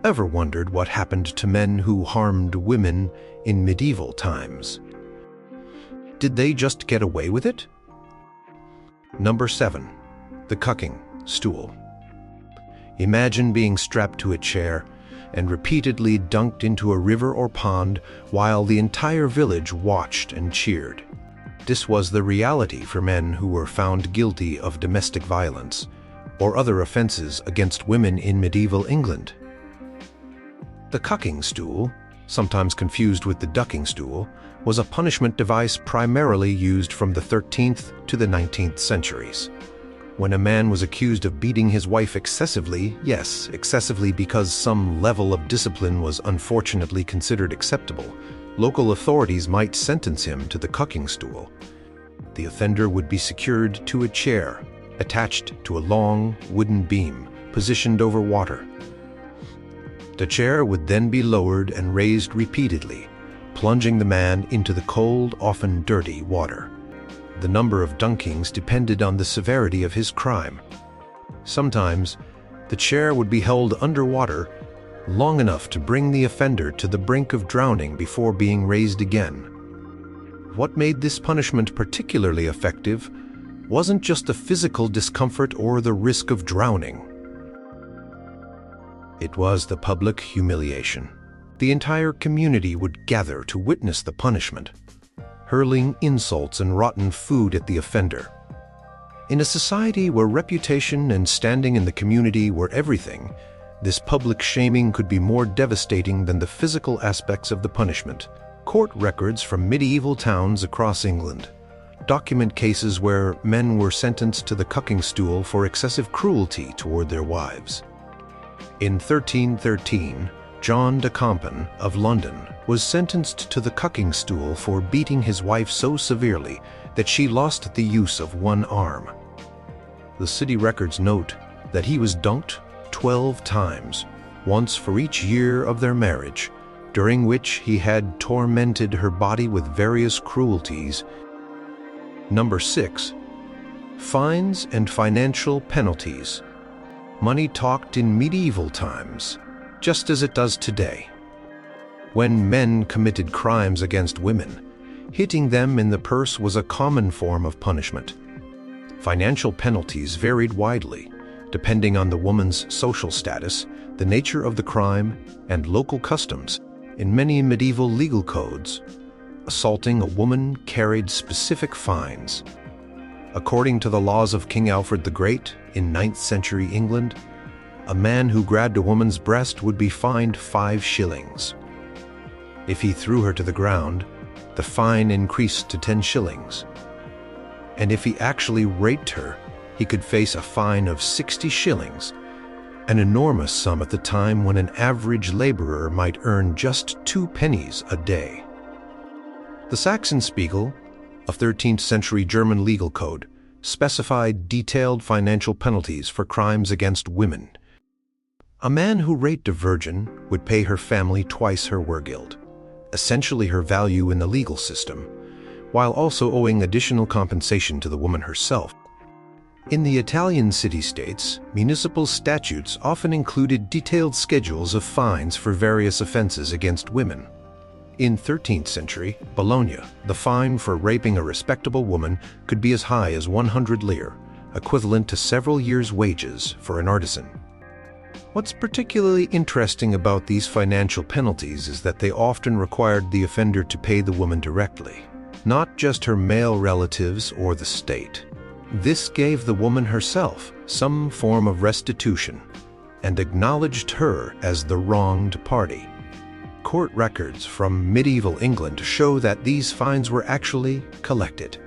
Ever wondered what happened to men who harmed women in medieval times? Did they just get away with it? Number 7. The cucking stool. Imagine being strapped to a chair and repeatedly dunked into a river or pond while the entire village watched and cheered. This was the reality for men who were found guilty of domestic violence or other offenses against women in medieval England. The cucking stool, sometimes confused with the ducking stool, was a punishment device primarily used from the 13th to the 19th centuries. When a man was accused of beating his wife excessively, yes, excessively because some level of discipline was unfortunately considered acceptable, local authorities might sentence him to the cucking stool. The offender would be secured to a chair, attached to a long wooden beam positioned over water. The chair would then be lowered and raised repeatedly, plunging the man into the cold, often dirty water. The number of dunkings depended on the severity of his crime. Sometimes, the chair would be held underwater long enough to bring the offender to the brink of drowning before being raised again. What made this punishment particularly effective wasn't just the physical discomfort or the risk of drowning. It was the public humiliation. The entire community would gather to witness the punishment, hurling insults and rotten food at the offender. In a society where reputation and standing in the community were everything, this public shaming could be more devastating than the physical aspects of the punishment. Court records from medieval towns across England document cases where men were sentenced to the cucking stool for excessive cruelty toward their wives. In 1313, John de Campen of London was sentenced to the cucking stool for beating his wife so severely that she lost the use of one arm. The city records note that he was dunked 12 times, once for each year of their marriage, during which he had tormented her body with various cruelties. Number 6. Fines and financial penalties. Money talked in medieval times, just as it does today. When men committed crimes against women, hitting them in the purse was a common form of punishment. Financial penalties varied widely, depending on the woman's social status, the nature of the crime, and local customs. In many medieval legal codes, assaulting a woman carried specific fines. According to the laws of King Alfred the Great in 9th century England, a man who grabbed a woman's breast would be fined 5 shillings. If he threw her to the ground, the fine increased to 10 shillings. And if he actually raped her, he could face a fine of 60 shillings, an enormous sum at the time when an average laborer might earn just 2 pennies a day. The Saxon-Spiegel, a 13th century German legal code, specified detailed financial penalties for crimes against women. A man who raped a virgin would pay her family twice her wergild, essentially her value in the legal system, while also owing additional compensation to the woman herself. In the Italian city-states, municipal statutes often included detailed schedules of fines for various offenses against women. In 13th century Bologna, the fine for raping a respectable woman could be as high as 100 lire, equivalent to several years' wages for an artisan. What's particularly interesting about these financial penalties is that they often required the offender to pay the woman directly, not just her male relatives or the state. This gave the woman herself some form of restitution and acknowledged her as the wronged party. Court records from medieval England show that these fines were actually collected.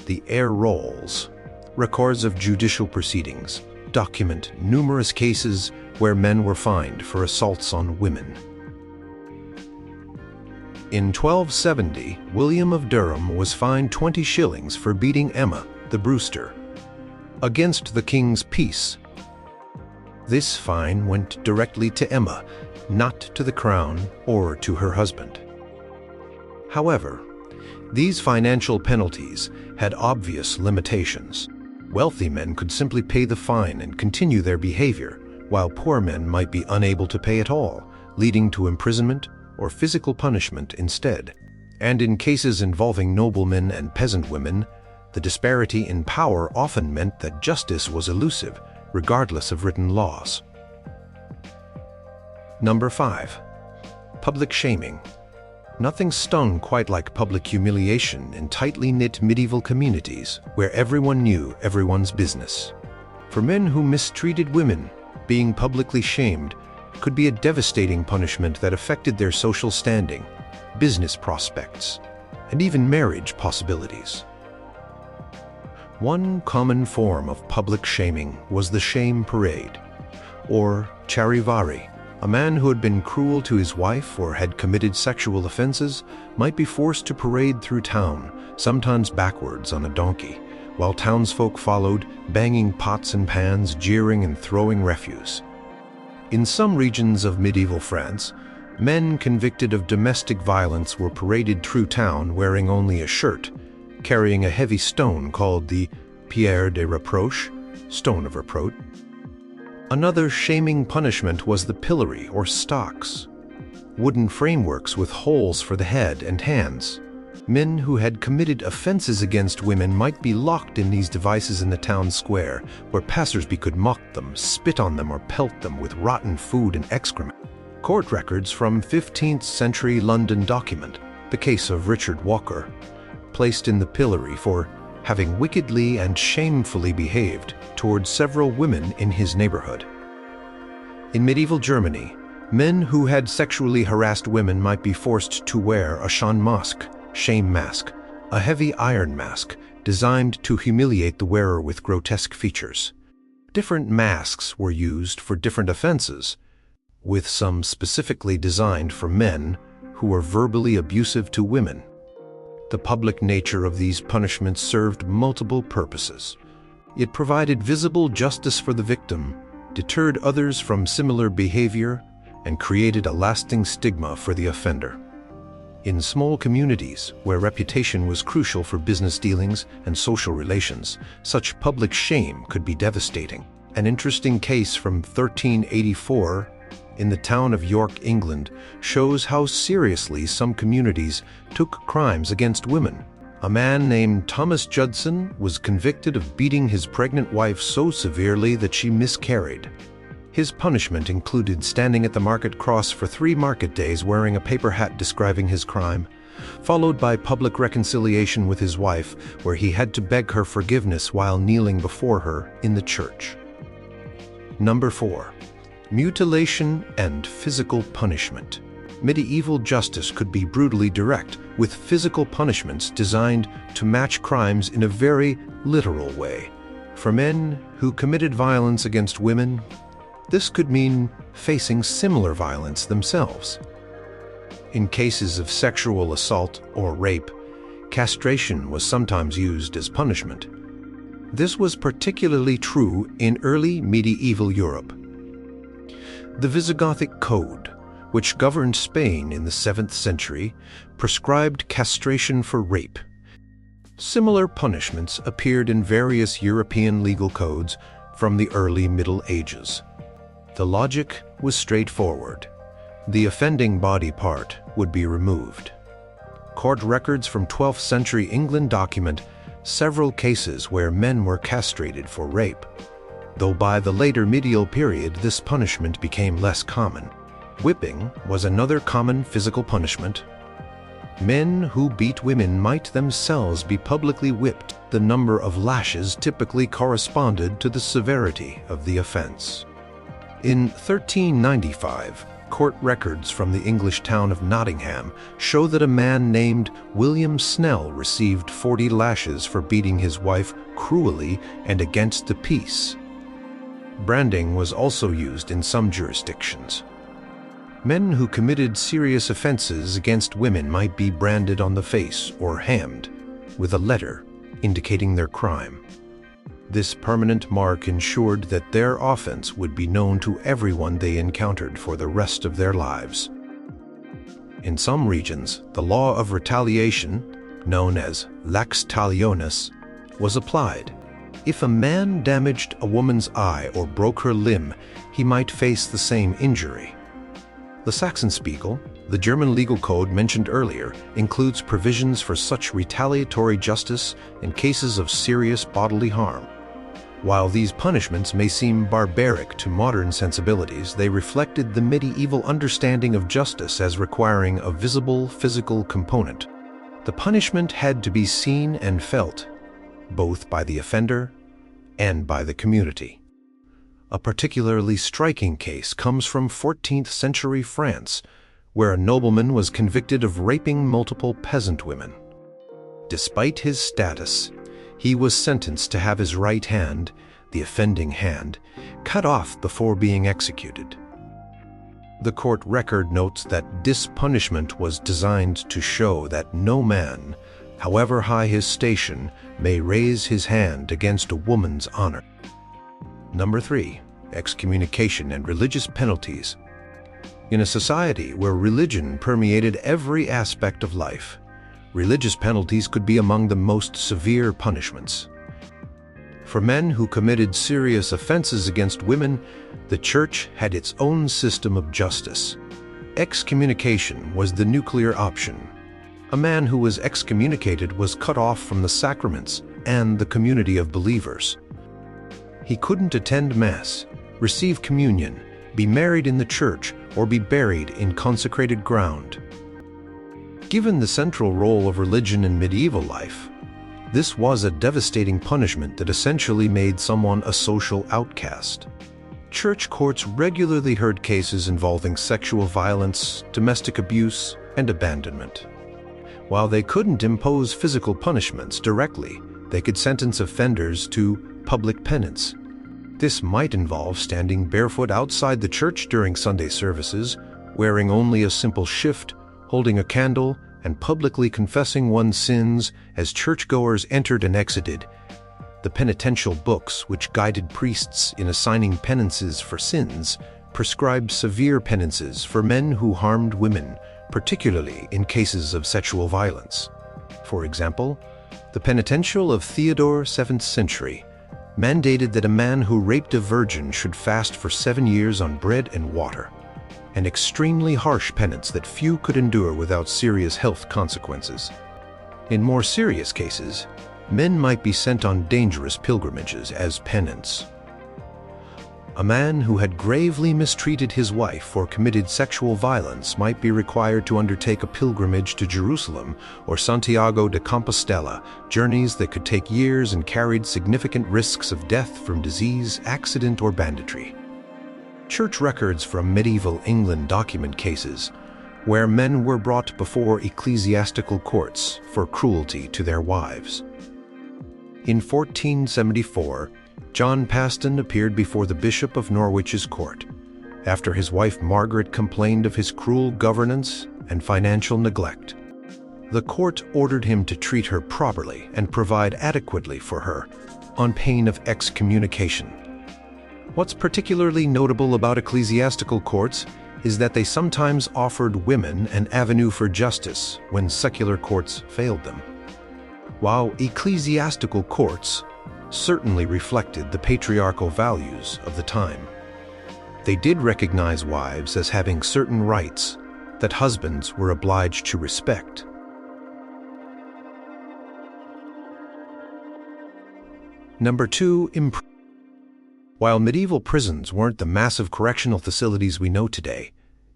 The Eyre Rolls, records of judicial proceedings, document numerous cases where men were fined for assaults on women. In 1270, William of Durham was fined 20 shillings for beating Emma, the Brewster, against the king's peace. This fine went directly to Emma, not to the crown or to her husband. However, these financial penalties had obvious limitations. Wealthy men could simply pay the fine and continue their behavior, while poor men might be unable to pay at all, leading to imprisonment or physical punishment instead. And in cases involving noblemen and peasant women, the disparity in power often meant that justice was elusive, regardless of written laws. Number 5. Public shaming. Nothing stung quite like public humiliation in tightly knit medieval communities where everyone knew everyone's business. For men who mistreated women, being publicly shamed could be a devastating punishment that affected their social standing, business prospects, and even marriage possibilities. One common form of public shaming was the shame parade, or charivari. A man who had been cruel to his wife or had committed sexual offenses might be forced to parade through town, sometimes backwards on a donkey, while townsfolk followed, banging pots and pans, jeering and throwing refuse. In some regions of medieval France, men convicted of domestic violence were paraded through town wearing only a shirt, carrying a heavy stone called the pierre de reproche, stone of reproach. Another shaming punishment was the pillory or stocks, wooden frameworks with holes for the head and hands. Men who had committed offenses against women might be locked in these devices in the town square, where passersby could mock them, spit on them, or pelt them with rotten food and excrement. Court records from 15th century London document the case of Richard Walker, placed in the pillory for having wickedly and shamefully behaved towards several women in his neighborhood. In medieval Germany, men who had sexually harassed women might be forced to wear a shunned mask, shame mask, a heavy iron mask designed to humiliate the wearer with grotesque features. Different masks were used for different offenses, with some specifically designed for men who were verbally abusive to women. The public nature of these punishments served multiple purposes. It provided visible justice for the victim, deterred others from similar behavior, and created a lasting stigma for the offender. In small communities, where reputation was crucial for business dealings and social relations, such public shame could be devastating. An interesting case from 1384 in the town of York, England, shows how seriously some communities took crimes against women. A man named Thomas Judson was convicted of beating his pregnant wife so severely that she miscarried. His punishment included standing at the market cross for 3 market days wearing a paper hat describing his crime, followed by public reconciliation with his wife, where he had to beg her forgiveness while kneeling before her in the church. Number 4. Mutilation and physical punishment. Medieval justice could be brutally direct, with physical punishments designed to match crimes in a very literal way. For men who committed violence against women, this could mean facing similar violence themselves. In cases of sexual assault or rape, castration was sometimes used as punishment. This was particularly true in early medieval Europe. The Visigothic Code, which governed Spain in the 7th century, prescribed castration for rape. Similar punishments appeared in various European legal codes from the early Middle Ages. The logic was straightforward. The offending body part would be removed. Court records from 12th century England document several cases where men were castrated for rape, though by the later medieval period this punishment became less common. Whipping was another common physical punishment. Men who beat women might themselves be publicly whipped. The number of lashes typically corresponded to the severity of the offense. In 1395, court records from the English town of Nottingham show that a man named William Snell received 40 lashes for beating his wife cruelly and against the peace. Branding was also used in some jurisdictions. Men who committed serious offenses against women might be branded on the face or hand with a letter indicating their crime. This permanent mark ensured that their offense would be known to everyone they encountered for the rest of their lives. In some regions, the law of retaliation, known as lex talionis, was applied. If a man damaged a woman's eye or broke her limb, he might face the same injury. The Sachsenspiegel, the German legal code mentioned earlier, includes provisions for such retaliatory justice in cases of serious bodily harm. While these punishments may seem barbaric to modern sensibilities, they reflected the medieval understanding of justice as requiring a visible physical component. The punishment had to be seen and felt, both by the offender and by the community. A particularly striking case comes from 14th century France, where a nobleman was convicted of raping multiple peasant women. Despite his status, he was sentenced to have his right hand, the offending hand, cut off before being executed. The court record notes that this punishment was designed to show that no man, however high his station, may raise his hand against a woman's honor. Number 3. Excommunication and religious penalties. In a society where religion permeated every aspect of life, religious penalties could be among the most severe punishments. For men who committed serious offenses against women, the Church had its own system of justice. Excommunication was the nuclear option. A man who was excommunicated was cut off from the sacraments and the community of believers. He couldn't attend Mass, receive communion, be married in the church, or be buried in consecrated ground. Given the central role of religion in medieval life, this was a devastating punishment that essentially made someone a social outcast. Church courts regularly heard cases involving sexual violence, domestic abuse, and abandonment. While they couldn't impose physical punishments directly, they could sentence offenders to public penance. This might involve standing barefoot outside the church during Sunday services, wearing only a simple shift, holding a candle, and publicly confessing one's sins as churchgoers entered and exited. The penitential books, which guided priests in assigning penances for sins, prescribed severe penances for men who harmed women, particularly in cases of sexual violence. For example, the penitential of Theodore, 7th century, mandated that a man who raped a virgin should fast for 7 years on bread and water, an extremely harsh penance that few could endure without serious health consequences. In more serious cases, men might be sent on dangerous pilgrimages as penance. A man who had gravely mistreated his wife or committed sexual violence might be required to undertake a pilgrimage to Jerusalem or Santiago de Compostela, journeys that could take years and carried significant risks of death from disease, accident, or banditry. Church records from medieval England document cases where men were brought before ecclesiastical courts for cruelty to their wives. In 1474, John Paston appeared before the Bishop of Norwich's court after his wife Margaret complained of his cruel governance and financial neglect. The court ordered him to treat her properly and provide adequately for her, on pain of excommunication. What's particularly notable about ecclesiastical courts is that they sometimes offered women an avenue for justice when secular courts failed them. While ecclesiastical courts certainly reflected the patriarchal values of the time, they did recognize wives as having certain rights that husbands were obliged to respect. Number 2. While medieval prisons weren't the massive correctional facilities we know today,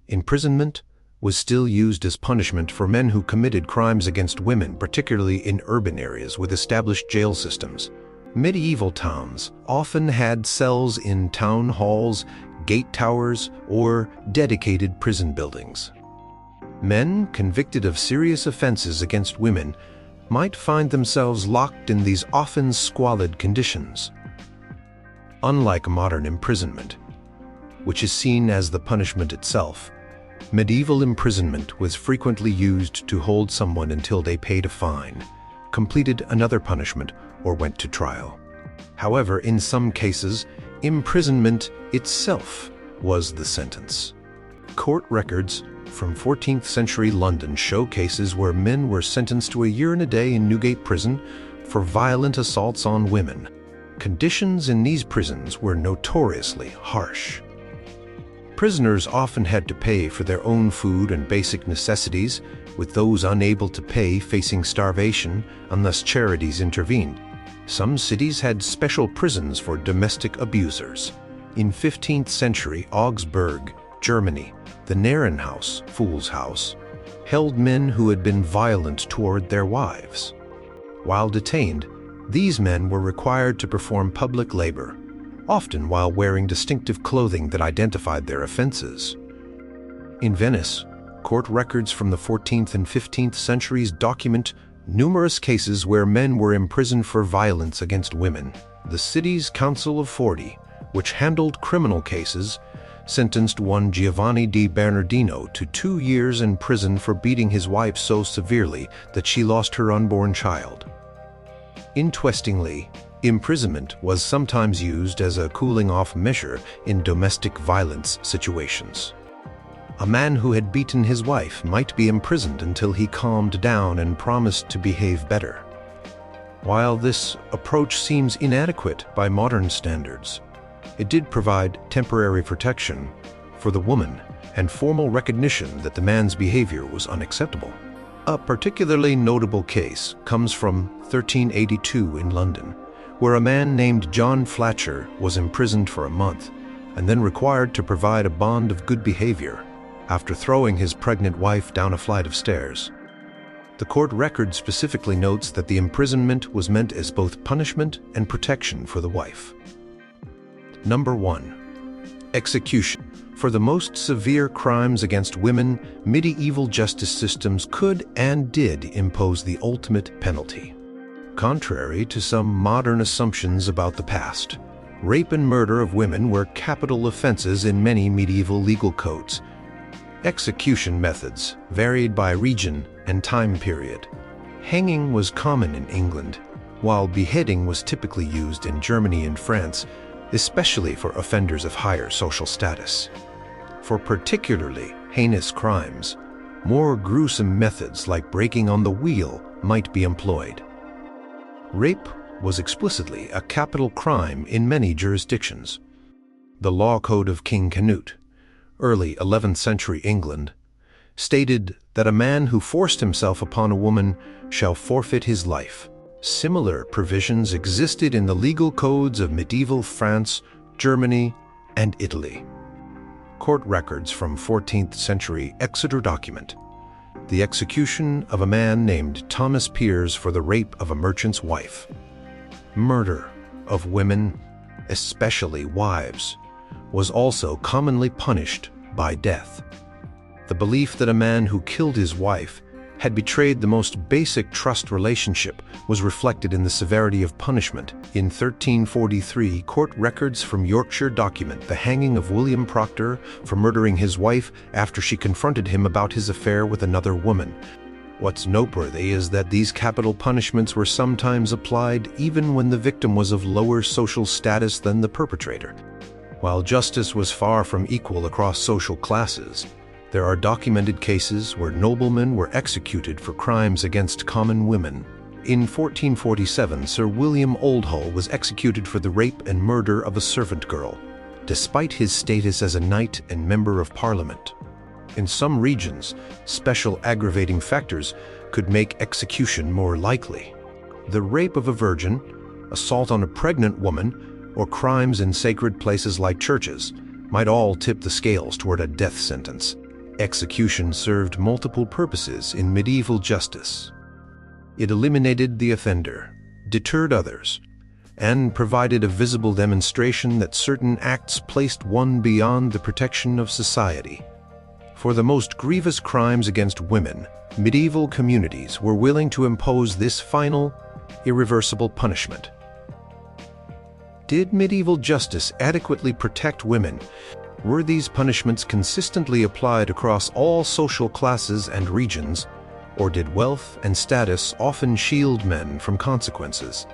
imprisonment was still used as punishment for men who committed crimes against women, particularly in urban areas with established jail systems. Medieval towns often had cells in town halls, gate towers, or dedicated prison buildings. Men convicted of serious offenses against women might find themselves locked in these often squalid conditions. Unlike modern imprisonment, which is seen as the punishment itself, medieval imprisonment was frequently used to hold someone until they paid a fine, completed another punishment, or went to trial. However, in some cases, imprisonment itself was the sentence. Court records from 14th century London show cases where men were sentenced to a year and a day in Newgate Prison for violent assaults on women. Conditions in these prisons were notoriously harsh. Prisoners often had to pay for their own food and basic necessities, with those unable to pay facing starvation unless charities intervened. Some cities had special prisons for domestic abusers. In 15th century Augsburg, Germany, the Narrenhaus, Fool's House, held men who had been violent toward their wives. While detained, these men were required to perform public labor, often while wearing distinctive clothing that identified their offenses. In Venice, court records from the 14th and 15th centuries document numerous cases where men were imprisoned for violence against women. The city's Council of 40, which handled criminal cases, sentenced one Giovanni di Bernardino to 2 years in prison for beating his wife so severely that she lost her unborn child. Interestingly, imprisonment was sometimes used as a cooling-off measure in domestic violence situations. A man who had beaten his wife might be imprisoned until he calmed down and promised to behave better. While this approach seems inadequate by modern standards, it did provide temporary protection for the woman and formal recognition that the man's behavior was unacceptable. A particularly notable case comes from 1382 in London, where a man named John Fletcher was imprisoned for a month and then required to provide a bond of good behavior after throwing his pregnant wife down a flight of stairs. The court record specifically notes that the imprisonment was meant as both punishment and protection for the wife. Number 1. Execution. For the most severe crimes against women, medieval justice systems could and did impose the ultimate penalty. Contrary to some modern assumptions about the past, rape and murder of women were capital offenses in many medieval legal codes. Execution methods varied by region and time period. Hanging was common in England, while beheading was typically used in Germany and France, especially for offenders of higher social status. For particularly heinous crimes, more gruesome methods like breaking on the wheel might be employed. Rape was explicitly a capital crime in many jurisdictions. The Law Code of King Canute, early 11th century England, stated that a man who forced himself upon a woman shall forfeit his life. Similar provisions existed in the legal codes of medieval France, Germany, and Italy. Court records from 14th century Exeter document the execution of a man named Thomas Piers for the rape of a merchant's wife. Murder of women, especially wives, was also commonly punished by death. The belief that a man who killed his wife had betrayed the most basic trust relationship was reflected in the severity of punishment. In 1343, court records from Yorkshire document the hanging of William Proctor for murdering his wife after she confronted him about his affair with another woman. What's noteworthy is that these capital punishments were sometimes applied even when the victim was of lower social status than the perpetrator. While justice was far from equal across social classes, there are documented cases where noblemen were executed for crimes against common women. In 1447, Sir William Oldhull was executed for the rape and murder of a servant girl, despite his status as a knight and member of Parliament. In some regions, special aggravating factors could make execution more likely. The rape of a virgin, assault on a pregnant woman, or crimes in sacred places like churches might all tip the scales toward a death sentence. Execution served multiple purposes in medieval justice. It eliminated the offender, deterred others, and provided a visible demonstration that certain acts placed one beyond the protection of society. For the most grievous crimes against women, medieval communities were willing to impose this final, irreversible punishment. Did medieval justice adequately protect women? Were these punishments consistently applied across all social classes and regions, or did wealth and status often shield men from consequences?